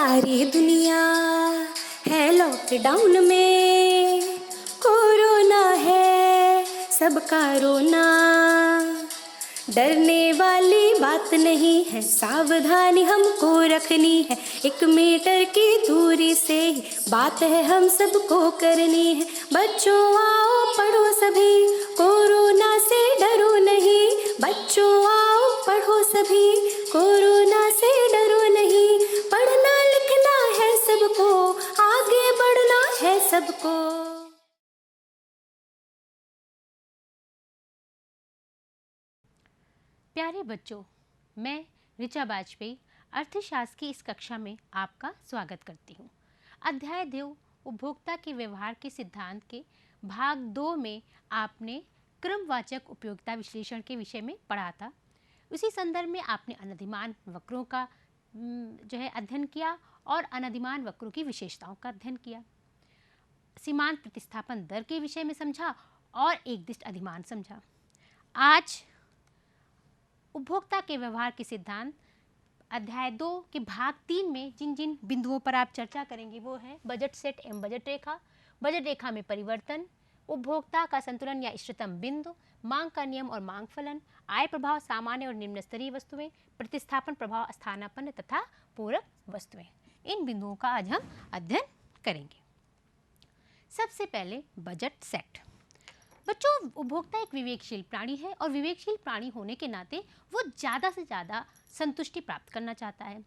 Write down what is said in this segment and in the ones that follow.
सारी दुनिया है लॉकडाउन में, कोरोना है सबका रोना। डरने वाली बात नहीं है, सावधानी हमको रखनी है। 1 मीटर की दूरी से ही बात है हम सबको करनी है। बच्चों आओ पढ़ो सभी, कोरोना से डरो नहीं। बच्चों आओ पढ़ो सभी, कोरोना से डरो नहीं। पढ़ना लिखना है सबको, आगे बढ़ना है सबको। प्यारे बच्चों, मैं ऋचा वाजपेयी अर्थशास्त्र की इस कक्षा में आपका स्वागत करती हूँ। अध्याय 2 उपभोक्ता के व्यवहार के सिद्धांत के भाग 2 में आपने क्रमवाचक उपयोगिता विश्लेषण के विषय में पढ़ा था। उसी संदर्भ में आपने अनधिमान वक्रों का अध्ययन किया और अनधिमान वक्रों की विशेषताओं का अध्ययन किया। सीमांत प्रतिस्थापन दर के विषय में समझा और एकदिष्ट अधिमान समझा। आज उपभोक्ता के व्यवहार के सिद्धांत अध्याय 2 के भाग 3 में जिन जिन बिंदुओं पर आप चर्चा करेंगे वो है बजट सेट एवं बजट रेखा, बजट रेखा में परिवर्तन, उपभोक्ता का संतुलन या इष्टतम बिंदु, मांग का नियम और मांग फलन, आय प्रभाव सामान्य और निम्न स्तरीय वस्तुएं, प्रतिस्थापन प्रभाव स्थानापन्न तथा पूरक वस्तुएं। इन बिंदुओं का आज हम अध्ययन करेंगे। सबसे पहले बजट सेट। बच्चों, उपभोक्ता एक विवेकशील प्राणी है और विवेकशील प्राणी होने के नाते वो ज़्यादा से ज़्यादा संतुष्टि प्राप्त करना चाहता है।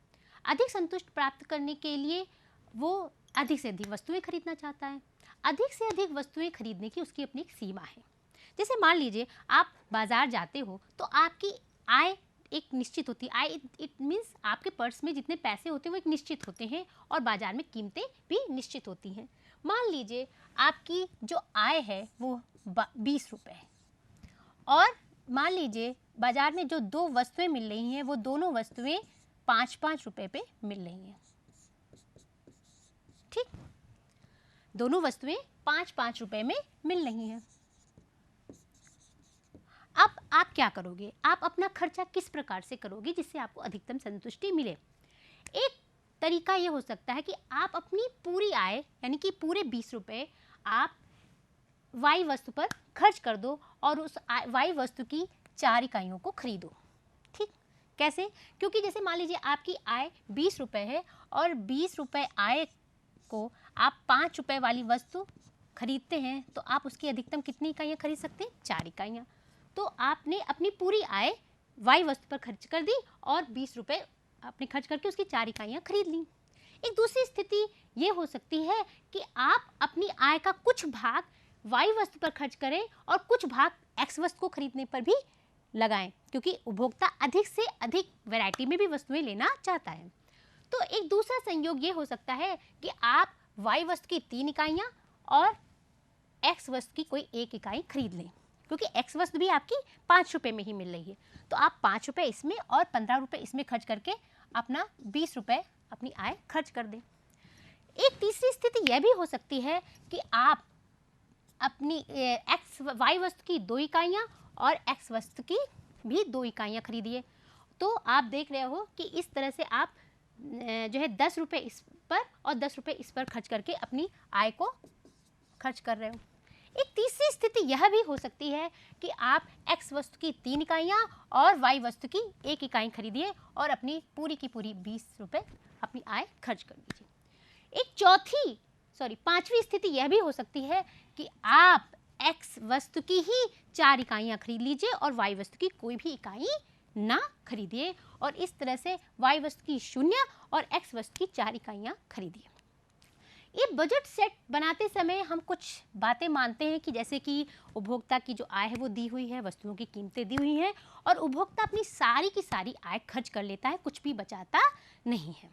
अधिक संतुष्ट प्राप्त करने के लिए वो अधिक से अधिक वस्तुएं खरीदना चाहता है। अधिक से अधिक वस्तुएं खरीदने की उसकी अपनी एक सीमा है। जैसे मान लीजिए आप बाज़ार जाते हो तो आपकी आय एक निश्चित होती है। आय इट मीन्स आपके पर्स में जितने पैसे होते हैं वो एक निश्चित होते हैं और बाज़ार में कीमतें भी निश्चित होती हैं। मान लीजिए आपकी जो आय है वो 20 रुपये है और मान लीजिए बाज़ार में जो 2 वस्तुएं मिल रही हैं वो दोनों वस्तुएं 5-5 रुपये पे मिल रही हैं। ठीक, दोनों वस्तुएं 5-5 रुपये में मिल रही हैं। अब आप क्या करोगे? आप अपना खर्चा किस प्रकार से करोगे जिससे आपको अधिकतम संतुष्टि मिले? एक तरीका ये हो सकता है कि आप अपनी पूरी आय यानी कि पूरे 20 रुपये आप वाई वस्तु पर खर्च कर दो और उस वाई वस्तु की 4 इकाइयों को खरीदो। ठीक, कैसे? क्योंकि जैसे मान लीजिए आपकी आय 20 रुपये है और 20 रुपये आय को आप 5 रुपये वाली वस्तु खरीदते हैं तो आप उसकी अधिकतम कितनी इकाइयाँ खरीद सकते हैं? 4 इकाइयाँ। तो आपने अपनी पूरी आय वाई वस्तु पर खर्च कर दी और 20 रुपये आपने खर्च करके उसकी 4 इकाइयाँ खरीद ली। एक दूसरी स्थिति ये हो सकती है कि आप अपनी आय का कुछ भाग वाई वस्तु पर खर्च करें और कुछ भाग एक्स वस्तु को खरीदने पर भी लगाएं, क्योंकि उपभोक्ता अधिक से अधिक वैरायटी में भी वस्तुएं लेना चाहता है। तो एक दूसरा संयोग ये हो सकता है कि आप वाई वस्तु की 3 इकाइयाँ और एक्स वस्तु की कोई 1 इकाई खरीद लें, क्योंकि एक्स वस्तु भी आपकी 5 रुपये में ही मिल रही है। तो आप 5 रुपये इसमें और 15 रुपये इसमें खर्च करके अपना 20 रुपये अपनी आय खर्च कर दें। एक तीसरी स्थिति यह भी हो सकती है कि आप अपनी एक्स वाई वस्तु की 2 इकाइयाँ और एक्स वस्तु की भी 2 इकाइयाँ खरीदिए। तो आप देख रहे हो कि इस तरह से आप 10 रुपये इस पर और 10 रुपये इस पर खर्च करके अपनी आय को खर्च कर रहे हो। एक तीसरी स्थिति यह भी हो सकती है कि आप एक्स वस्तु की 3 इकाइयाँ और वाई वस्तु की 1 इकाई खरीदिए और अपनी पूरी की पूरी 20 रुपये अपनी आय खर्च कर दीजिए। एक पांचवी स्थिति यह भी हो सकती है कि आप एक्स वस्तु की ही 4 इकाइयाँ खरीद लीजिए और वाई वस्तु की कोई भी इकाई ना खरीदिए और इस तरह से वाई वस्तु की 0 और एक्स वस्तु की 4 इकाइयाँ खरीदिए। ये बजट सेट बनाते समय हम कुछ बातें मानते हैं कि जैसे कि उपभोक्ता की जो आय है वो दी हुई है, वस्तुओं की कीमतें दी हुई हैं और उपभोक्ता अपनी सारी की सारी आय खर्च कर लेता है, कुछ भी बचाता नहीं है।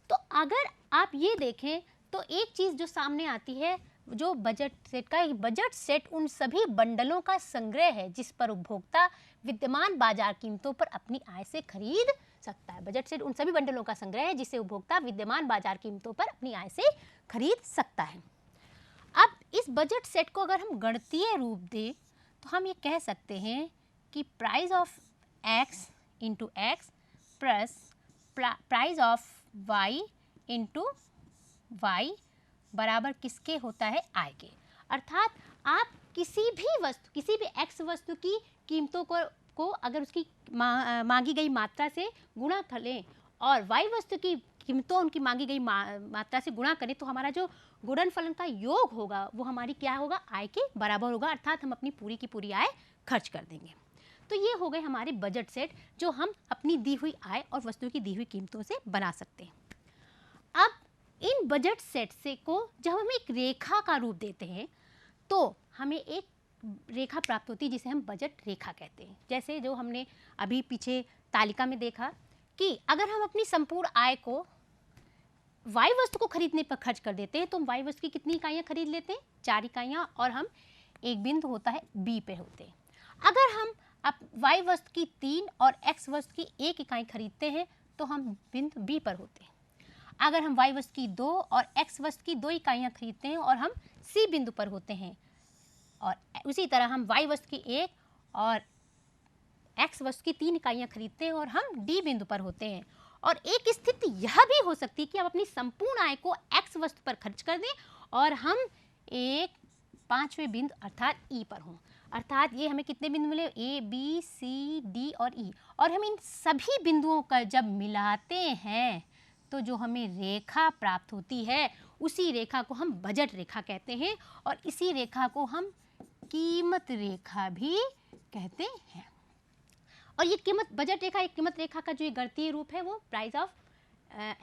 तो अगर आप ये देखें तो एक चीज़ जो सामने आती है जो बजट सेट का, बजट सेट उन सभी बंडलों का संग्रह है जिस पर उपभोक्ता विद्यमान बाजार कीमतों पर अपनी आय से खरीद सकता है। बजट सेट उन सभी बंडलों का संग्रह है जिसे उपभोक्ता विद्यमान बाजार कीमतों पर अपनी आय से खरीद सकता है। अब इस बजट सेट को अगर हम गणितीय रूप दें तो हम ये कह सकते हैं कि price of X into X plus price of Y into Y बराबर किसके होता है, आय के। अर्थात आप किसी भी एक्स वस्तु की कीमतों को अगर उसकी मांगी गई मात्रा से गुणा कर लें और वाई वस्तु की कीमतों उनकी मांगी गई मात्रा से गुणा करें, तो हमारा जो गुणनफलन का योग होगा वो हमारी क्या होगा, आय के बराबर होगा। अर्थात हम अपनी पूरी की पूरी आय खर्च कर देंगे। तो ये हो गए हमारे बजट सेट जो हम अपनी दी हुई आय और वस्तु की दी हुई कीमतों से बना सकते हैं। अब इन बजट सेट से को जब हम एक रेखा का रूप देते हैं तो हमें एक रेखा प्राप्त होती है जिसे हम बजट रेखा कहते हैं। जैसे जो हमने अभी पीछे तालिका में देखा कि अगर हम अपनी संपूर्ण आय को वाई वस्तु को खरीदने पर खर्च कर देते हैं तो हम वाई वस्तु की कितनी इकाइयाँ खरीद लेते हैं, 4 इकाइयाँ, और हम एक बिंदु होता है बी पे होते हैं। अगर हम अब वाई वस्तु की 3 और एक्स वस्तु की 1 इकाई खरीदते हैं तो हम बिंदु बी पर होते हैं। अगर हम वाई वस्तु की 2 और एक्स वस्तु की 2 इकाइयाँ खरीदते हैं और हम सी बिंदु पर होते हैं, और उसी तरह हम वाई वस्तु की 1 और एक्स वस्तु की 3 इकाइयाँ खरीदते हैं और हम डी बिंदु पर होते हैं। और एक स्थिति यह भी हो सकती है कि हम अपनी संपूर्ण आय को एक्स वस्तु पर खर्च कर दें और हम एक 5वें बिंदु अर्थात ई पर हों। अर्थात ये हमें कितने बिंदु मिले, ए बी सी डी और ई, और हम इन सभी बिंदुओं का जब मिलाते हैं तो जो हमें रेखा प्राप्त होती है उसी रेखा को हम बजट रेखा कहते हैं, और इसी रेखा को हम कीमत रेखा भी कहते हैं। और ये कीमत बजट रेखा, एक कीमत रेखा का जो ये गणितीय रूप है वो price of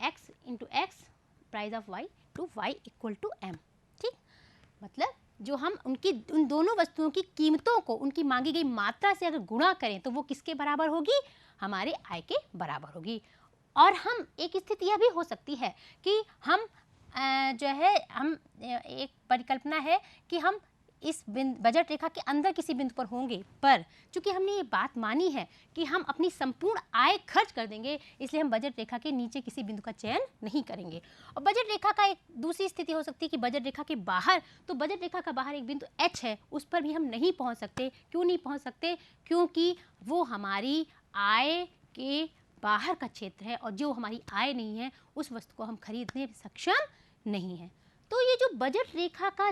X into X price of Y to Y equal to M. ठीक, मतलब जो हम उन दोनों वस्तुओं की कीमतों को उनकी मांगी गई मात्रा से अगर गुणा करें तो वो किसके बराबर होगी, हमारे आय के बराबर होगी। और हम एक स्थिति यह भी हो सकती है कि हम हम एक परिकल्पना है कि हम इस बजट रेखा के अंदर किसी बिंदु पर होंगे, पर चूंकि हमने ये बात मानी है कि हम अपनी संपूर्ण आय खर्च कर देंगे, इसलिए हम बजट रेखा के नीचे किसी बिंदु का चयन नहीं करेंगे। और बजट रेखा का एक दूसरी स्थिति हो सकती है कि बजट रेखा के बाहर, तो बजट रेखा का बाहर एक बिंदु एच है, उस पर भी हम नहीं पहुंच सकते। क्यों नहीं पहुंच सकते, क्योंकि वो हमारी आय के बाहर का क्षेत्र है और जो हमारी आय नहीं है उस वस्तु को हम खरीदने में सक्षम नहीं है। तो ये जो बजट रेखा का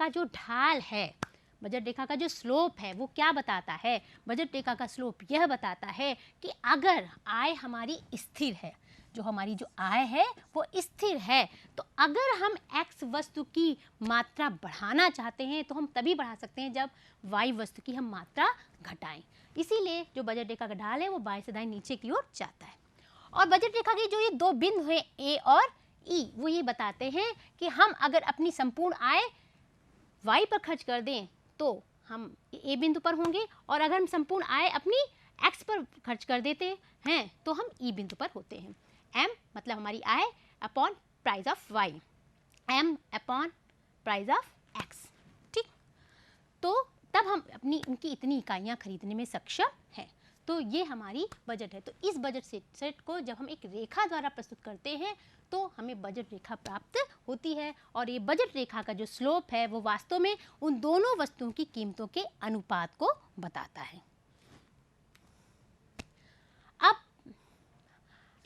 जो ढाल है, बजट रेखा का जो स्लोप है वो क्या बताता है, बजट रेखा का स्लोप यह बताता है कि अगर आय हमारी स्थिर है, जो हमारी जो आय है वो स्थिर है, तो अगर हम एक्स वस्तु की मात्रा बढ़ाना चाहते हैं तो हम तभी बढ़ा सकते हैं जब वाई वस्तु की हम मात्रा घटाएं। इसीलिए जो बजट रेखा का ढाल है वो बाएं से दाएं नीचे की ओर जाता है। और बजट रेखा के जो ये 2 बिंदु हैं ए और ई, वो ये बताते हैं कि हम अगर अपनी संपूर्ण आय वाई पर खर्च कर दें तो हम ए बिंदु पर होंगे, और अगर हम संपूर्ण आय अपनी एक्स पर खर्च कर देते हैं तो हम ई बिंदु पर होते हैं। एम मतलब हमारी आय upon price of Y, M upon price of X. ठीक, तो तब हम अपनी उनकी इतनी इकाइयाँ खरीदने में सक्षम हैं। तो ये हमारी बजट है। तो इस बजट सेट को जब हम एक रेखा द्वारा प्रस्तुत करते हैं तो हमें बजट रेखा प्राप्त होती है, और ये बजट रेखा का जो स्लोप है वो वास्तव में उन दोनों वस्तुओं की कीमतों के अनुपात को बताता है। अब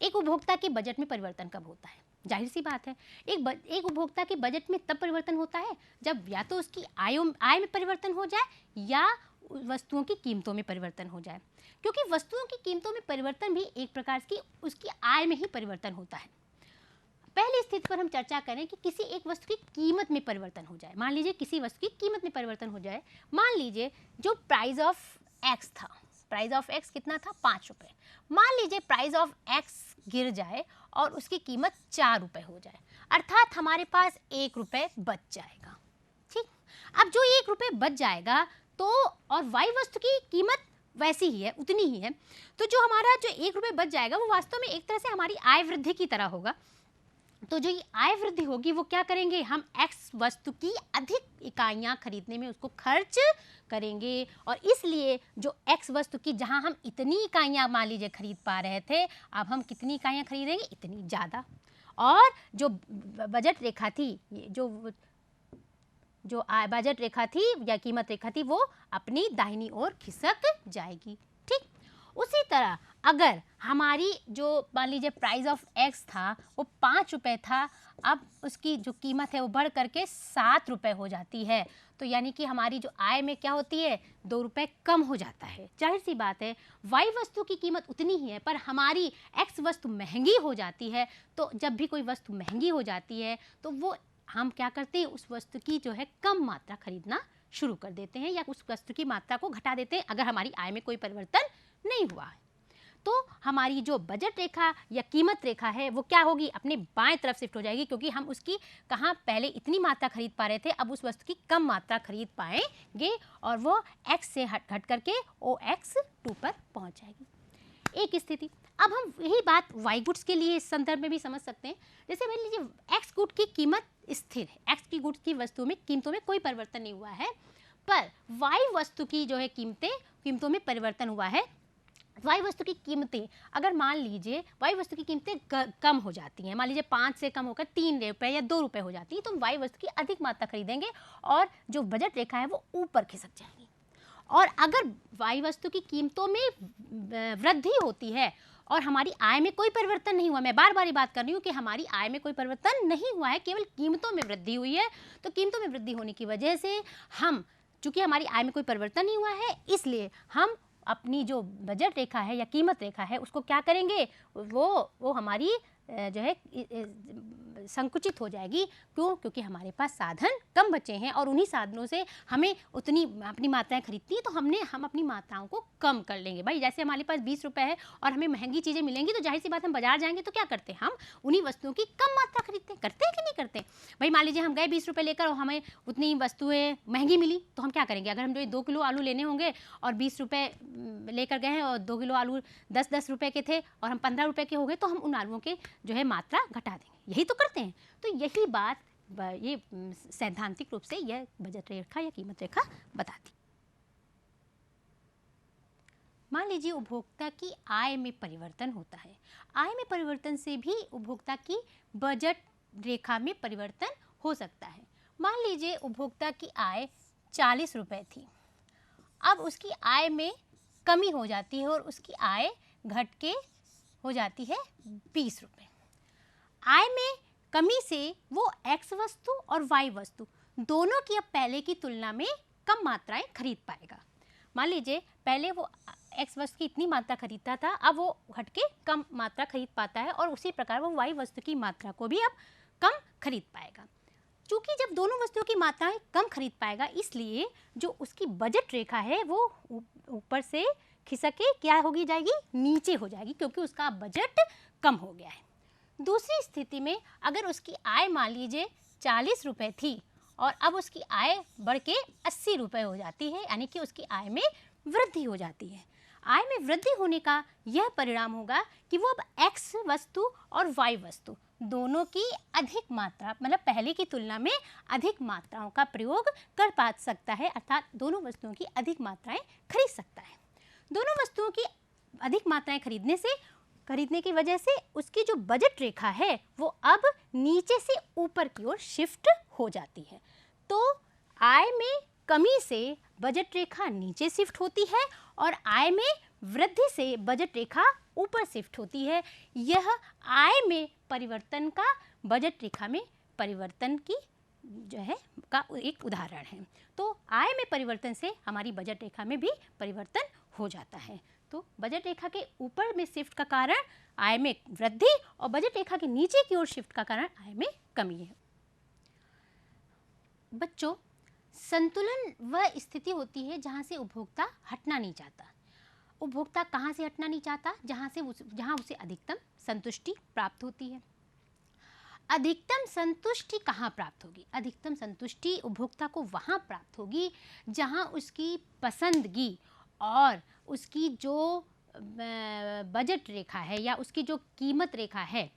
एक उपभोक्ता के बजट में परिवर्तन कब होता है? जाहिर सी बात है, एक उपभोक्ता के बजट में तब परिवर्तन होता है जब या तो उसकी आय में परिवर्तन हो जाए या वस्तुओं की कीमतों में परिवर्तन हो जाए, क्योंकि वस्तुओं की कीमतों में परिवर्तन भी एक प्रकार की उसकी आय में ही परिवर्तन होता है। पहली स्थिति पर हम चर्चा करें कि किसी एक वस्तु की कीमत में परिवर्तन हो जाए। मान लीजिए किसी वस्तु की कीमत में परिवर्तन हो जाए, मान लीजिए जो प्राइस ऑफ एक्स था, प्राइस ऑफ एक्स कितना था, 5 रुपये। मान लीजिए प्राइस ऑफ एक्स गिर जाए और उसकी कीमत 4 रुपये हो जाए, अर्थात हमारे पास 1 रुपये बच जाएगा। ठीक, अब जो 1 रुपये बच जाएगा तो और वाई वस्तु की कीमत वैसी ही है, उतनी ही है, तो जो हमारा जो 1 रुपये बच जाएगा वो वास्तव में एक तरह से हमारी आय वृद्धि की तरह होगा। तो जो ये आय वृद्धि होगी वो क्या करेंगे, हम एक्स वस्तु की अधिक इकाइयाँ खरीदने में उसको खर्च करेंगे, और इसलिए जो एक्स वस्तु की जहाँ हम इतनी इकाइयाँ मान लीजिए खरीद पा रहे थे, अब हम कितनी इकाइयाँ खरीदेंगे, इतनी ज़्यादा। और जो बजट रेखा थी, जो बजट रेखा थी या कीमत रेखा थी वो अपनी दाहिनी ओर खिसक जाएगी। ठीक, उसी तरह अगर हमारी जो मान लीजिए प्राइस ऑफ एक्स था वो 5 रुपये था, अब उसकी जो कीमत है वो बढ़ करके 7 रुपये हो जाती है, तो यानी कि हमारी जो आय में क्या होती है, 2 रुपये कम हो जाता है। जाहिर सी बात है वाई वस्तु की कीमत उतनी ही है पर हमारी एक्स वस्तु महंगी हो जाती है। तो जब भी कोई वस्तु महंगी हो जाती है तो वो हम क्या करते हैं, उस वस्तु की जो है कम मात्रा खरीदना शुरू कर देते हैं या उस वस्तु की मात्रा को घटा देते हैं अगर हमारी आय में कोई परिवर्तन नहीं हुआ है। तो हमारी जो बजट रेखा या कीमत रेखा है वो क्या होगी, अपने बाएं तरफ शिफ्ट हो जाएगी, क्योंकि हम उसकी कहाँ पहले इतनी मात्रा खरीद पा रहे थे, अब उस वस्तु की कम मात्रा खरीद पाएंगे और वो x से हट करके OX2 पर पहुंच जाएगी। एक स्थिति। अब हम यही बात वाई गुड्स के लिए इस संदर्भ में भी समझ सकते हैं। जैसे मान लीजिए एक्स गुड की कीमत स्थिर है, एक्स की गुड्स की वस्तु में कीमतों में कोई परिवर्तन नहीं हुआ है, पर वाई वस्तु की जो है कीमतों में परिवर्तन हुआ है। वाई वस्तु की कीमतें अगर मान लीजिए वाई वस्तु की कीमतें कम हो जाती हैं, मान लीजिए 5 से कम होकर 3 रुपये या 2 रुपये हो जाती है, तो हम वाई वस्तु की अधिक मात्रा खरीदेंगे और जो बजट रेखा है वो ऊपर खिसक जाएगी। और अगर वाई वस्तु की कीमतों में वृद्धि होती है और हमारी आय में कोई परिवर्तन नहीं हुआ, मैं बार बार ये बात कर रही हूँ कि हमारी आय में कोई परिवर्तन नहीं हुआ है, केवल कीमतों में वृद्धि हुई है, तो कीमतों में वृद्धि होने की वजह से हम, चूँकि हमारी आय में कोई परिवर्तन नहीं हुआ है, इसलिए हम अपनी जो बजट रेखा है या कीमत रेखा है उसको क्या करेंगे, वो हमारी जो है संकुचित हो जाएगी। क्यों? क्योंकि हमारे पास साधन कम बचे हैं और उन्हीं साधनों से हमें उतनी अपनी मात्राएं खरीदती हैं, तो हम अपनी मात्राओं को कम कर लेंगे। भाई जैसे हमारे पास 20 रुपये है और हमें महंगी चीज़ें मिलेंगी, तो जाहिर सी बात हम बाजार जाएंगे तो क्या करते हैं, हम उन्हीं वस्तुओं की कम मात्रा खरीदते हैं। करते हैं कि नहीं करते? भाई मान लीजिए हम गए 20 रुपये लेकर और हमें उतनी वस्तुएँ महंगी मिली, तो हम क्या करेंगे, अगर हम जो 2 किलो आलू लेने होंगे और 20 रुपये लेकर गए हैं और 2 किलो आलू 10-10 रुपये के थे और हम 15 रुपये के हो गए, तो हम उन आलुओं के जो है मात्रा घटा देंगे। यही तो करते हैं। तो यही बात ये सैद्धांतिक रूप से यह बजट रेखा या कीमत रेखा बताती। मान लीजिए उपभोक्ता की आय में परिवर्तन होता है, आय में परिवर्तन से भी उपभोक्ता की बजट रेखा में परिवर्तन हो सकता है। मान लीजिए उपभोक्ता की आय 40 रुपये थी, अब उसकी आय में कमी हो जाती है और उसकी आय घट के हो जाती है 20 रुपये। आय में कमी से वो एक्स वस्तु और वाई वस्तु दोनों की अब पहले की तुलना में कम मात्राएं खरीद पाएगा। मान लीजिए पहले वो एक्स वस्तु की इतनी मात्रा खरीदता था, अब वो घट के कम मात्रा खरीद पाता है और उसी प्रकार वो वाई वस्तु की मात्रा को भी अब कम खरीद पाएगा। चूँकि जब दोनों वस्तुओं की मात्राएं कम खरीद पाएगा, इसलिए जो उसकी बजट रेखा है वो ऊपर से खिसक के क्या होगी जाएगी, नीचे हो जाएगी, क्योंकि उसका बजट कम हो गया है। दूसरी स्थिति में अगर उसकी आय मान लीजिए 40 रुपये थी और अब उसकी आय बढ़ के 80 रुपये हो जाती है, यानी कि उसकी आय में वृद्धि हो जाती है। आय में वृद्धि होने का यह परिणाम होगा कि वो अब एक्स वस्तु और वाई वस्तु दोनों की अधिक मात्रा, मतलब पहले की तुलना में अधिक मात्राओं का प्रयोग कर पा सकता है, अर्थात दोनों वस्तुओं की अधिक मात्राएं खरीद सकता है। दोनों वस्तुओं की अधिक मात्राएं खरीदने की वजह से उसकी जो बजट रेखा है वो अब नीचे से ऊपर की ओर शिफ्ट हो जाती है। तो आय में कमी से बजट रेखा नीचे शिफ्ट होती है और आय में वृद्धि से बजट रेखा ऊपर शिफ्ट होती है। यह आय में परिवर्तन का बजट रेखा में परिवर्तन की जो है का एक उदाहरण है। तो आय में परिवर्तन से हमारी बजट रेखा में भी परिवर्तन हो जाता है। तो बजट रेखा के ऊपर में शिफ्ट का कारण आय में वृद्धि और बजट रेखा के नीचे की ओर शिफ्ट का कारण आय में कमी है। बच्चों, संतुलन वह स्थिति होती है जहाँ से उपभोक्ता हटना नहीं चाहता। उपभोक्ता कहाँ से हटना नहीं चाहता? जहाँ उसे अधिकतम संतुष्टि प्राप्त होती है। अधिकतम संतुष्टि कहाँ प्राप्त होगी? अधिकतम संतुष्टि उपभोक्ता को वहाँ प्राप्त होगी जहाँ उसकी पसंदगी और उसकी जो बजट रेखा है या उसकी जो कीमत रेखा है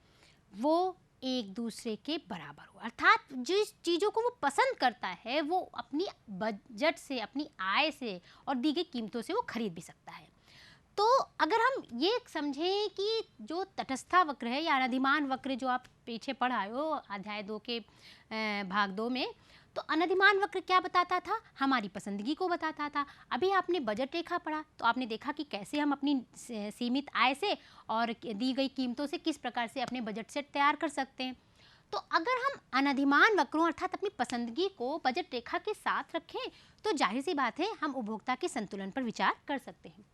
वो एक दूसरे के बराबर हो। अर्थात जिस चीज़ों को वो पसंद करता है वो अपनी बजट से, अपनी आय से और दी गई कीमतों से वो खरीद भी सकता है। तो अगर हम ये समझें कि जो तटस्था वक्र है या अनधिमान वक्र जो आप पीछे पढ़ आए हो अध्याय 2 के भाग 2 में, तो अनधिमान वक्र क्या बताता था? हमारी पसंदगी को बताता था। अभी आपने बजट रेखा पढ़ा तो आपने देखा कि कैसे हम अपनी सीमित आय से और दी गई कीमतों से किस प्रकार से अपने बजट सेट तैयार कर सकते हैं। तो अगर हम अनधिमान वक्रों अर्थात अपनी पसंदगी को बजट रेखा के साथ रखें तो जाहिर सी बात है हम उपभोक्ता के संतुलन पर विचार कर सकते हैं।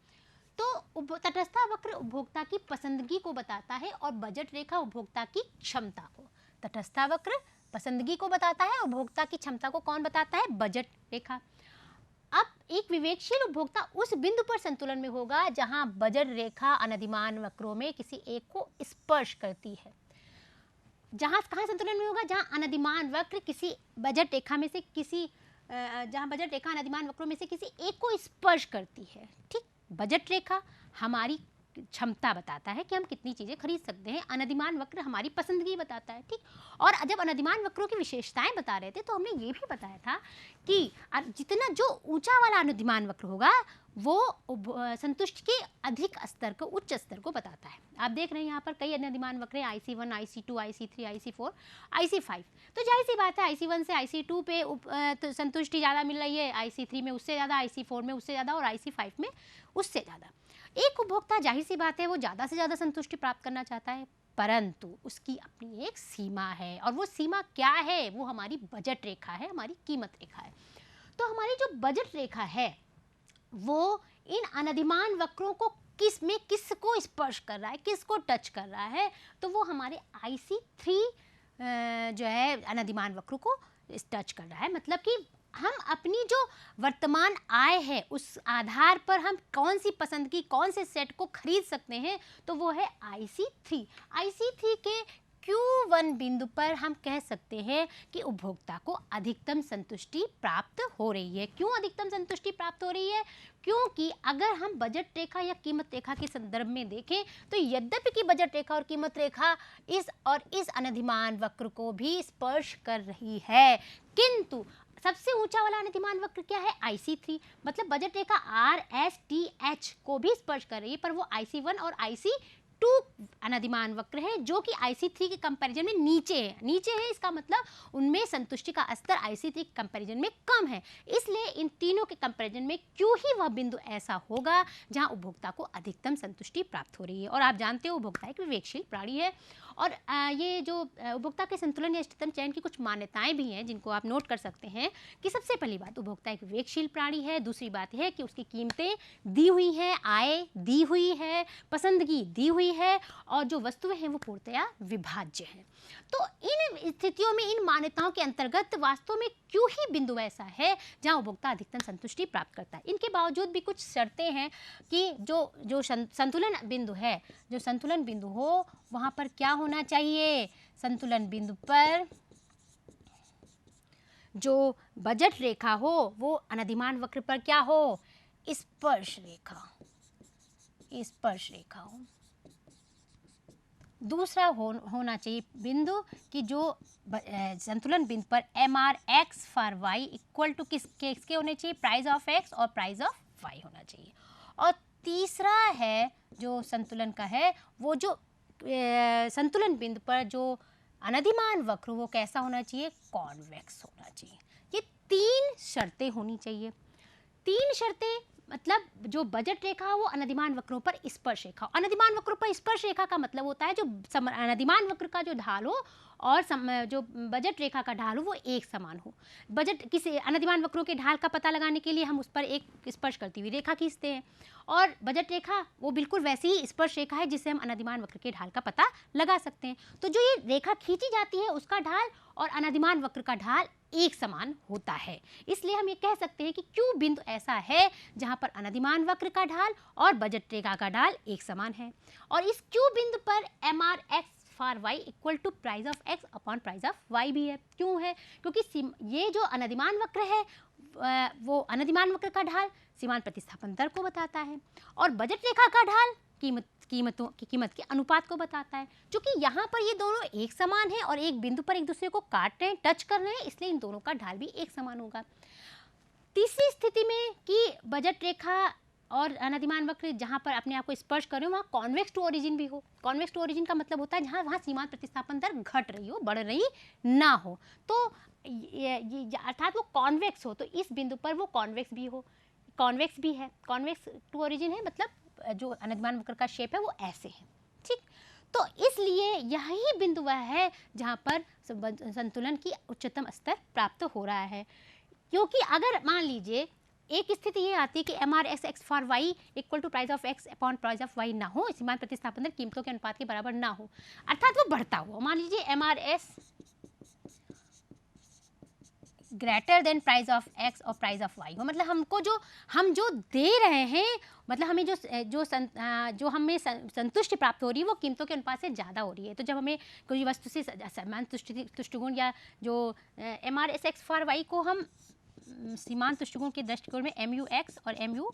तो तटस्था वक्र उपभोक्ता की पसंदगी को बताता है और बजट रेखा उपभोक्ता की क्षमता को। तटस्था वक्र पसंदगी को बताता है, उपभोक्ता की क्षमता को कौन बताता है? बजट रेखा। अब एक विवेकशील उपभोक्ता उस बिंदु पर संतुलन में होगा जहां बजट रेखा अनधिमान वक्रों में किसी एक को स्पर्श करती है। जहां कहाँ संतुलन में होगा? जहां अनधिमान वक्र किसी बजट रेखा में से किसी जहां बजट रेखा अनधिमान वक्रों में से किसी एक को स्पर्श करती है। ठीक, बजट रेखा हमारी क्षमता बताता है कि हम कितनी चीज़ें खरीद सकते हैं, अनधिमान वक्र हमारी पसंदगी बताता है। ठीक, और जब अनधिमान वक्रों की विशेषताएं बता रहे थे तो हमने ये भी बताया था कि जितना जो ऊंचा वाला अनधिमान वक्र होगा वो संतुष्टि के अधिक स्तर को, उच्च स्तर को बताता है। आप देख रहे हैं यहाँ पर कई अनधिमान वक्र हैं, IC1, IC2, IC3, IC4, IC5। तो जाहिर सी बात है IC1 से IC2 पे तो संतुष्टि ज़्यादा मिल रही है, IC3 में उससे ज़्यादा, IC4 में उससे ज़्यादा और IC5 में उससे ज़्यादा। एक उपभोक्ता जाहिर सी बात है वो ज़्यादा से ज़्यादा संतुष्टि प्राप्त करना चाहता है, परंतु उसकी अपनी एक सीमा है और वो सीमा क्या है? वो हमारी बजट रेखा है, हमारी कीमत रेखा है। तो हमारी जो बजट रेखा है वो इन अनधिमान वक्रों को किसको स्पर्श कर रहा है, किसको टच कर रहा है? तो वो हमारे IC3 जो है अनधिमान वक्रों को टच कर रहा है। मतलब कि हम अपनी जो वर्तमान आय है उस आधार पर हम कौन सी पसंद की कौन से सेट को खरीद सकते हैं, तो वो है IC3। IC3 के Q1 बिंदु पर हम कह सकते हैं कि उपभोक्ता को अधिकतम संतुष्टि प्राप्त हो रही है। क्यों अधिकतम संतुष्टि प्राप्त हो रही है? क्योंकि अगर हम बजट रेखा या कीमत रेखा के संदर्भ में देखें तो यद्यपि कि बजट रेखा और कीमत रेखा इस अनधिमान वक्र को भी स्पर्श कर रही है, किंतु सबसे ऊंचा वाला अनधिमान वक्र क्या है? IC3। मतलब बजट रेखा RSTH को भी स्पर्श कर रही है, पर वो IC1 और IC2 अनधिमान वक्र है जो कि IC3 के कंपैरिजन में नीचे है। इसका मतलब उनमें संतुष्टि का स्तर IC3 के कंपैरिजन में कम है। इसलिए इन तीनों के कंपैरिजन में क्यों ही वह बिंदु ऐसा होगा जहां उपभोक्ता को अधिकतम संतुष्टि प्राप्त हो रही है। और आप जानते हो उपभोक्ता एक विवेकशील प्राणी है और ये जो उपभोक्ता के संतुलन या इष्टतम चयन की कुछ मान्यताएं भी हैं जिनको आप नोट कर सकते हैं कि सबसे पहली बात, उपभोक्ता एक विवेकशील प्राणी है। दूसरी बात है कि उसकी कीमतें दी हुई हैं, आय दी हुई है, पसंदगी दी हुई है और जो वस्तुएं हैं वो पूर्णतया विभाज्य हैं। तो इन स्थितियों में, इन मान्यताओं के अंतर्गत वास्तव में क्यों ही बिंदु ऐसा है जहां उपभोक्ता अधिकतम संतुष्टि प्राप्त करता है। इनके बावजूद भी कुछ शर्तें हैं कि जो संतुलन बिंदु है, जो संतुलन बिंदु हो वहां पर क्या होना चाहिए? संतुलन बिंदु पर जो बजट रेखा हो वो अनधिमान वक्र पर क्या हो? स्पर्श रेखा हो। दूसरा होना चाहिए बिंदु कि जो संतुलन बिंदु पर MRX for Y equal to किसके होने चाहिए? प्राइस ऑफ X और प्राइस ऑफ Y होना चाहिए। और तीसरा है जो संतुलन का है वो जो संतुलन बिंदु पर जो अनधिमान वक्र वो कैसा होना चाहिए? कॉन्वेक्स होना चाहिए। ये 3 शर्तें होनी चाहिए। 3 शर्तें मतलब जो बजट रेखा हो वो अनधिमान वक्रों पर स्पर्श रेखा हो। अनधिमान वक्रों पर स्पर्श रेखा का मतलब होता है जो अनधिमान वक्र का जो ढाल हो और जो बजट रेखा का ढाल हो वो एक समान हो। किसी अनधिमान वक्रों के ढाल का पता लगाने के लिए हम उस पर एक स्पर्श करती हुई रेखा खींचते हैं और बजट रेखा वो बिल्कुल वैसी ही स्पर्श रेखा है जिससे हम अनधिमान वक्र के ढाल का पता लगा सकते हैं। तो जो ये रेखा खींची जाती है उसका ढाल और अनधिमान वक्र का ढाल एक समान होता है। इसलिए हम ये कह सकते हैं कि क्यों बिंदु ऐसा है जहाँ पर अनधिमान वक्र का ढाल और बजट रेखा का ढाल एक समान है। और इस क्यों बिंदु पर MRX for Y equal to price of X upon price of Y भी है। क्यों है? क्योंकि ये जो अनधिमान वक्र है वो अनधिमान वक्र का ढाल सीमांत प्रतिस्थापन दर को बताता है और बजट रेखा का ढाल कीमत के अनुपात को बताता है। क्योंकि यहाँ पर ये दोनों एक समान है और एक बिंदु पर एक दूसरे को काट रहे हैं, टच कर रहे हैं, इसलिए इन दोनों का ढाल भी एक समान होगा। तीसरी स्थिति में कि बजट रेखा और अनधिमान वक्र जहाँ पर अपने आप को स्पर्श कर रहे हो वहाँ कॉन्वेक्स टू ओरिजिन भी हो। कॉन्वेक्स टू ओरिजिन का मतलब होता है जहाँ वहाँ सीमांत प्रतिस्थापन दर घट रही हो, बढ़ रही ना हो। तो ये अर्थात वो कॉन्वेक्स हो, तो इस बिंदु पर वो कॉन्वेक्स भी हो, कॉन्वेक्स भी है, कॉन्वेक्स टू ओरिजिन है, मतलब जो अनधिमान वक्र का शेप है वो ऐसे है, ठीक। तो इसलिए यही बिंदु वह है जहाँ पर संतुलन की उच्चतम स्तर प्राप्त हो रहा है। क्योंकि अगर मान लीजिए एक स्थिति ये आती है कि M R S X for Y equal to price of X upon price of Y ना हो, सीमांत प्रतिस्थापन दर कीमतों के अनुपात के बराबर ना हो, अर्थात वो बढ़ता हुआ, मान लीजिए M R S greater than price of X और प्राइस ऑफ वाई हो, मतलब हमको हम जो दे रहे हैं, मतलब हमें जो हमें संतुष्टि प्राप्त हो रही है वो कीमतों के अनुपात से ज़्यादा हो रही है। तो जब हमें कोई वस्तु से सीमांत तुष्टिगुण या जो M R S X for Y को हम सीमांत तुष्टिगुण के दृष्टिकोण में एम यू एक्स और एम यू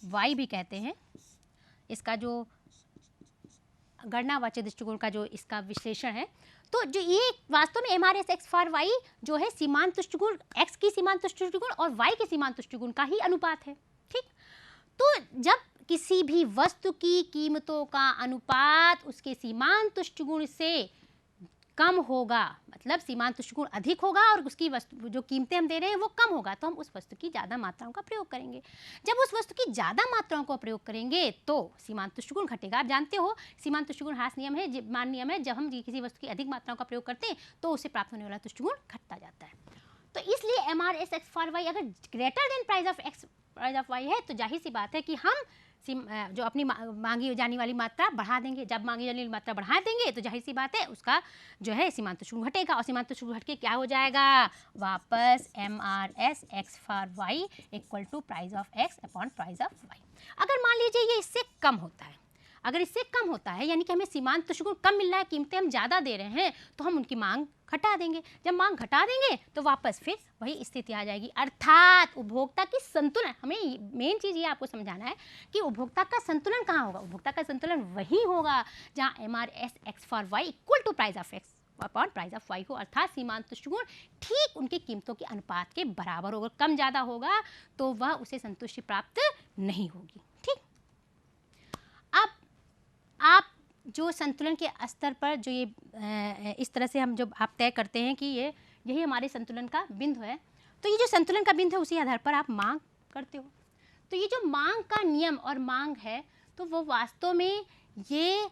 वाई भी कहते हैं, इसका जो गणनावाच्य दृष्टिकोण का जो इसका विश्लेषण है, तो जो ये वास्तव में M R S X for Y जो है सीमांत तुष्टिगुण, एक्स की सीमांत तुष्टिगुण और वाई के सीमांत तुष्टिगुण का ही अनुपात है, ठीक। तो जब किसी भी वस्तु की कीमतों का अनुपात उसके सीमांत तुष्टिगुण से कम होगा, मतलब सीमांत तुष्टिगुण अधिक होगा और उसकी वस्तु जो कीमतें हम दे रहे हैं वो कम होगा, तो हम उस वस्तु की ज़्यादा मात्राओं का प्रयोग करेंगे। जब उस वस्तु की ज़्यादा मात्राओं का प्रयोग करेंगे तो सीमांत तुष्टिगुण घटेगा। आप जानते हो सीमांत तुष्टिगुण ह्रास नियम है, मान नियम है, जब हम किसी वस्तु की अधिक मात्राओं का प्रयोग करते हैं तो उसे प्राप्त होने वाला तुष्टिगुण घटता जाता है। तो इसलिए M R S X for Y अगर greater than price of X price of Y है तो जाहिर सी बात है कि हम जो अपनी मांगी जाने वाली मात्रा बढ़ा देंगे। जब मांगी जाने वाली मात्रा बढ़ा देंगे तो जाहिर सी बात है उसका जो है सीमांत तुष्टिगुण घटेगा, और सीमांत तुष्टिगुण घट के क्या हो जाएगा, वापस M R S X for Y equal to price of X upon price of Y. अगर मान लीजिए ये इससे कम होता है, अगर इससे कम होता है यानी कि हमें सीमांत तुष्टिगुण कम मिल रहा है, कीमतें हम ज़्यादा दे रहे हैं, तो हम उनकी मांग घटा देंगे। जब मांग घटा देंगे तो वापस फिर वही स्थिति आ जाएगी, अर्थात उपभोक्ता की संतुलन, हमें मेन चीज़ ये आपको समझाना है कि उपभोक्ता का संतुलन कहाँ होगा। उपभोक्ता का संतुलन वही होगा जहाँ M R S X for Y equal to price of X upon price of Y हो, अर्थात सीमांत तुष्टिगुण ठीक उनकी कीमतों के अनुपात के बराबर होगा। कम ज़्यादा होगा तो वह उसे संतुष्टि प्राप्त नहीं होगी, ठीक। अब आप जो संतुलन के स्तर पर जो ये इस तरह से हम जब आप तय करते हैं कि यही हमारे संतुलन का बिंदु है, तो ये जो संतुलन का बिंदु है उसी आधार पर आप मांग करते हो। तो ये जो मांग का नियम और मांग है तो वो वास्तव में ये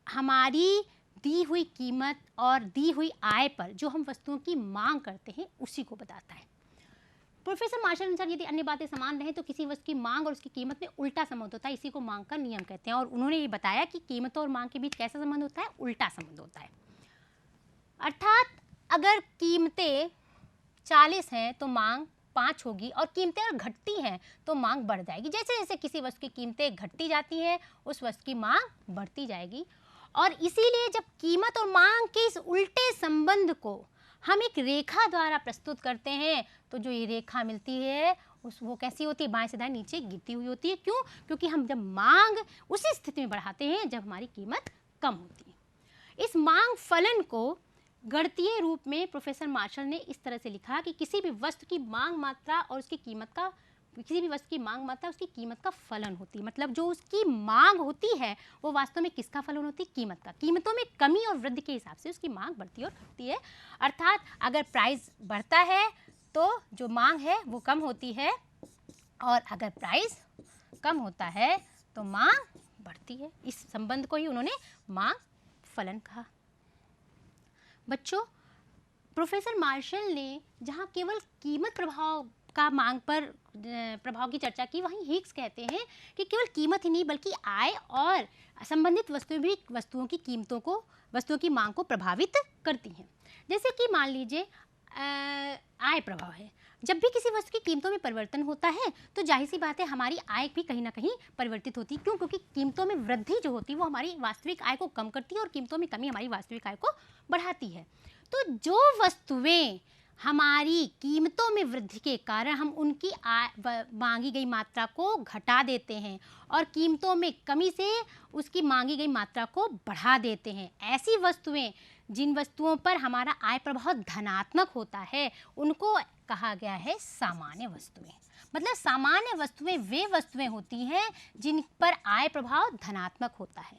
हमारी दी हुई कीमत और दी हुई आय पर जो हम वस्तुओं की मांग करते हैं उसी को बताता है। प्रोफेसर मार्शल अनुसार यदि अन्य बातें समान रहें तो किसी वस्तु की मांग और उसकी कीमत में उल्टा संबंध होता है, इसी को मांग का नियम कहते हैं। और उन्होंने ये बताया कि कीमतों और मांग के बीच कैसा संबंध होता है, उल्टा संबंध होता है। अर्थात अगर कीमतें 40 हैं तो मांग 5 होगी, और कीमतें अगर घटती हैं तो मांग बढ़ जाएगी। जैसे जैसे किसी वस्तु की कीमतें घटती जाती हैं उस वस्तु की मांग बढ़ती जाएगी। और इसीलिए जब कीमत और मांग के इस उल्टे संबंध को हम एक रेखा द्वारा प्रस्तुत करते हैं तो जो ये रेखा मिलती है वो कैसी होती है, बाएं से दाएं नीचे गिरती हुई होती है। क्यों? क्योंकि हम जब मांग उसी स्थिति में बढ़ाते हैं जब हमारी कीमत कम होती है। इस मांग फलन को गणितीय रूप में प्रोफेसर मार्शल ने इस तरह से लिखा कि किसी भी वस्तु की मांग मात्रा और उसकी कीमत का, किसी भी वस्तु की मांग मात्रा उसकी कीमत का फलन होती है। मतलब जो उसकी मांग होती है वो वास्तव में किसका फलन होती है, कीमत का। कीमतों में कमी और वृद्धि के हिसाब से उसकी मांग बढ़ती है और घटती है। अर्थात अगर प्राइस बढ़ता है तो जो मांग है वो कम होती है, और अगर प्राइस कम होता है तो मांग बढ़ती है। इस संबंध को ही उन्होंने मांग फलन कहा। बच्चों, प्रोफेसर मार्शल ने जहाँ केवल कीमत प्रभाव का मांग पर प्रभाव की चर्चा की, वहीं हिग्स कहते हैं कि केवल कीमत ही नहीं बल्कि आय और संबंधित वस्तुएं भी वस्तुओं की कीमतों को, वस्तुओं की मांग को प्रभावित करती हैं। जैसे कि मान लीजिए आय प्रभाव है। जब भी किसी वस्तु की कीमतों में परिवर्तन होता है तो जाहिर सी बात है हमारी आय भी कहीं ना कहीं परिवर्तित होती है। क्यों? क्योंकि कीमतों में वृद्धि जो होती है वो हमारी वास्तविक आय को कम करती है और कीमतों में कमी हमारी वास्तविक आय को बढ़ाती है। तो जो वस्तुएं हमारी कीमतों में वृद्धि के कारण हम उनकी मांगी गई मात्रा को घटा देते हैं और कीमतों में कमी से उसकी मांगी गई मात्रा को बढ़ा देते हैं, ऐसी वस्तुएं, जिन वस्तुओं पर हमारा आय प्रभाव धनात्मक होता है, उनको कहा गया है सामान्य वस्तुएं। मतलब सामान्य वस्तुएं वे वस्तुएं होती हैं जिन पर आय प्रभाव धनात्मक होता है,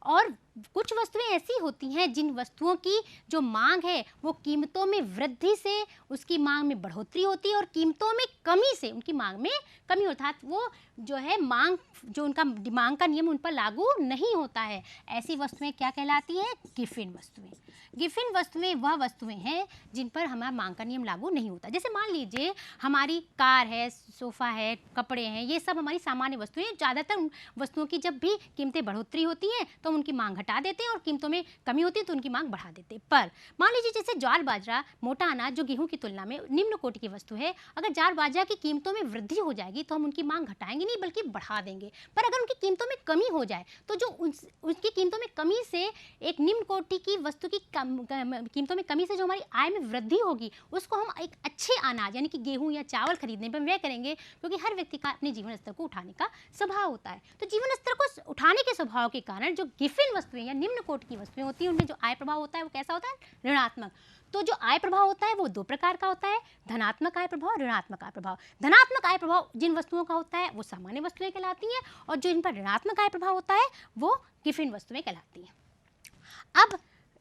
और कुछ वस्तुएं ऐसी होती हैं जिन वस्तुओं की जो मांग है वो कीमतों में वृद्धि से उसकी मांग में बढ़ोतरी होती है, और कीमतों में कमी से उनकी मांग में कमी, अर्थात वो जो है मांग, जो उनका मांग का नियम उन पर लागू नहीं होता है। ऐसी वस्तुएं क्या कहलाती हैं? गिफिन वस्तुएं। गिफिन वस्तुएं वह वस्तुएं हैं जिन पर हमारा मांग का नियम लागू नहीं होता। जैसे मान लीजिए हमारी कार है, सोफ़ा है, कपड़े हैं, ये सब हमारी सामान्य वस्तुएं। ज़्यादातर उन वस्तुओं की जब भी कीमतें बढ़ोतरी होती हैं तो उनकी मांग घटा देते हैं, और कीमतों में कमी होती है तो उनकी मांग बढ़ा देते हैं। पर मान लीजिए जैसे ज्वार बाजरा, मोटा अनाज, जो गेहूं की तुलना में निम्न कोटि की वस्तु है, अगर ज्वार बाजरा की कीमतों में वृद्धि हो जाएगी तो हम उनकी मांग घटाएंगे नहीं बल्कि बढ़ा देंगे। पर अगर उनकी कीमतों में कमी हो जाए तो जो उसकी कीमतों में कमी से एक निम्न कोटि की वस्तु की कीमतों में कमी से जो हमारी आय में वृद्धि होगी उसको हम एक अच्छे अनाज यानी कि गेहूं या चावल खरीदने पर व्यय करेंगे, क्योंकि हर व्यक्ति का अपने जीवन स्तर को उठाने का स्वभाव होता है। तो जीवन स्तर को उठाने के स्वभाव के कारण जो गिफिन वस्तुएं या निम्न कोटि की वस्तुएं होती हैं उनमें जो आय प्रभाव होता है वो कैसा होता है? ऋणात्मक। तो जो आय प्रभाव होता है वो दो प्रकार का होता है, धनात्मक आय प्रभाव, ऋणात्मक आय प्रभाव। धनात्मक आय प्रभाव जिन वस्तुओं का होता है वो सामान्य वस्तुएं कहलाती हैं, और जो इन पर ऋणात्मक आय प्रभाव होता है वो गिफिन वस्तुएं कहलाती हैं। अब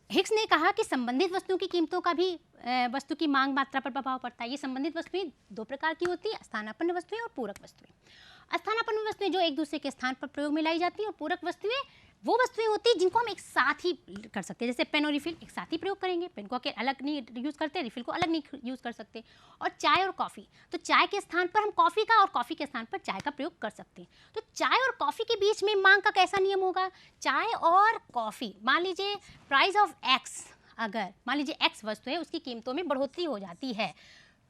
हिक्स ने कहा कि संबंधित वस्तुओं की कीमतों का भी वस्तु की मांग मात्रा पर प्रभाव पड़ता है। ये संबंधित वस्तुएं दो प्रकार की होती हैं, स्थानापन्न वस्तुएं और पूरक वस्तुएं। स्थानापन्न वस्तुएं जो एक दूसरे के स्थान पर प्रयोग में लाई जाती हैं, और पूरक वस्तुएं वो वस्तुएं होती हैं जिनको हम एक साथ ही कर सकते हैं। जैसे पेन और रिफिल एक साथ ही प्रयोग करेंगे, पेन को अलग नहीं यूज़ करते, रिफिल को अलग नहीं यूज़ कर सकते। और चाय और कॉफ़ी, तो चाय के स्थान पर हम कॉफ़ी का और कॉफ़ी के स्थान पर चाय का प्रयोग कर सकते हैं। तो चाय और कॉफ़ी के बीच में मांग का कैसा नियम होगा? चाय और कॉफ़ी, मान लीजिए प्राइस ऑफ एक्स, अगर मान लीजिए एक्स वस्तु है उसकी कीमतों में बढ़ोतरी हो जाती है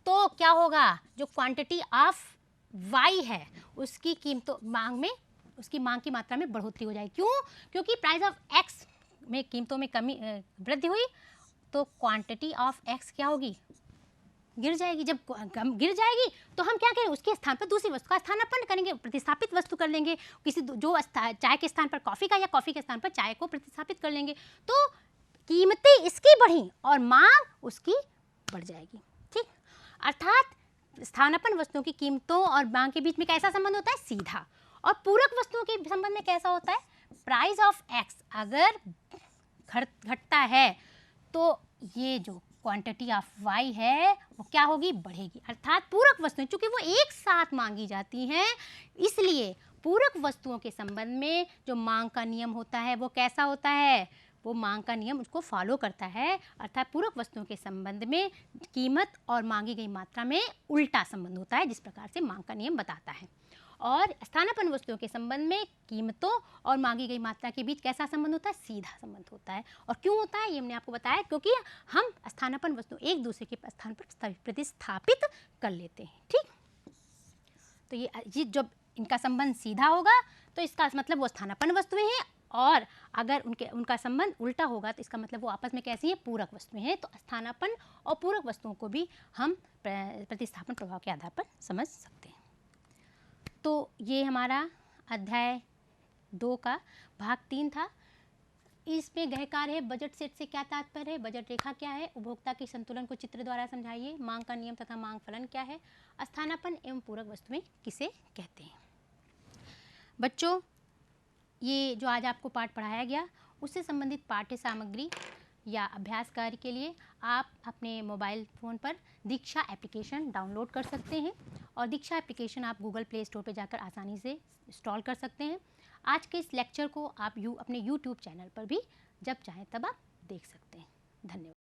तो क्या होगा? जो क्वांटिटी ऑफ वाई है उसकी कीमतों मांग में, उसकी मांग की मात्रा में बढ़ोतरी हो जाएगी। क्यों? क्योंकि प्राइस ऑफ एक्स में कीमतों में कमी वृद्धि हुई तो क्वांटिटी ऑफ एक्स क्या होगी? गिर जाएगी। जब गिर जाएगी तो हम क्या करें? उसके स्थान पर दूसरी वस्तु का स्थानापन्न करेंगे, प्रतिस्थापित वस्तु कर लेंगे। किसी जो चाय के स्थान पर कॉफ़ी का या कॉफ़ी के स्थान पर चाय को प्रतिस्थापित कर लेंगे, तो कीमतें इसकी बढ़ी और मांग उसकी बढ़ जाएगी। ठीक, अर्थात स्थानापन्न वस्तुओं की कीमतों और मांग के बीच में कैसा संबंध होता है? सीधा। और पूरक वस्तुओं के संबंध में कैसा होता है? प्राइस ऑफ एक्स अगर घटता है तो ये जो क्वांटिटी ऑफ वाई है वो क्या होगी? बढ़ेगी। अर्थात पूरक वस्तुएं चूंकि वो एक साथ मांगी जाती हैं, इसलिए पूरक वस्तुओं के संबंध में जो मांग का नियम होता है वो कैसा होता है? वो मांग का नियम उसको फॉलो करता है। अर्थात पूरक वस्तुओं के संबंध में कीमत और मांगी गई मात्रा में उल्टा संबंध होता है, जिस प्रकार से मांग का नियम बताता है। और स्थानापन्न वस्तुओं के संबंध में कीमतों और मांगी गई मात्रा के बीच कैसा संबंध होता है? सीधा संबंध होता है। और क्यों होता है ये हमने आपको बताया, क्योंकि हम स्थानापन्न वस्तु एक दूसरे के स्थान पर प्रतिस्थापित कर लेते हैं। ठीक, तो ये जब इनका संबंध सीधा होगा तो इसका मतलब वो स्थानापन्न वस्तुएं हैं, और अगर उनका संबंध उल्टा होगा तो इसका मतलब वो आपस में कैसी है? पूरक वस्तुएं हैं। तो स्थानापन्न और पूरक वस्तुओं को भी हम प्रतिस्थापन प्रभाव के आधार पर समझ सकते हैं। तो ये हमारा अध्याय 2 का भाग 3 था। इसमें गहकार है बजट सेट से क्या तात्पर्य है, बजट रेखा क्या है, उपभोक्ता के संतुलन को चित्र द्वारा समझाइए, मांग का नियम तथा मांग फलन क्या है, स्थानापन्न एवं पूरक वस्तुएं किसे कहते हैं। बच्चों, ये जो आज आपको पाठ पढ़ाया गया उससे संबंधित पाठ्य सामग्री या अभ्यास कार्य के लिए आप अपने मोबाइल फ़ोन पर दीक्षा एप्लीकेशन डाउनलोड कर सकते हैं, और दीक्षा एप्लीकेशन आप गूगल प्ले स्टोर पर जाकर आसानी से इंस्टॉल कर सकते हैं। आज के इस लेक्चर को आप अपने यूट्यूब चैनल पर भी जब चाहें तब आप देख सकते हैं। धन्यवाद।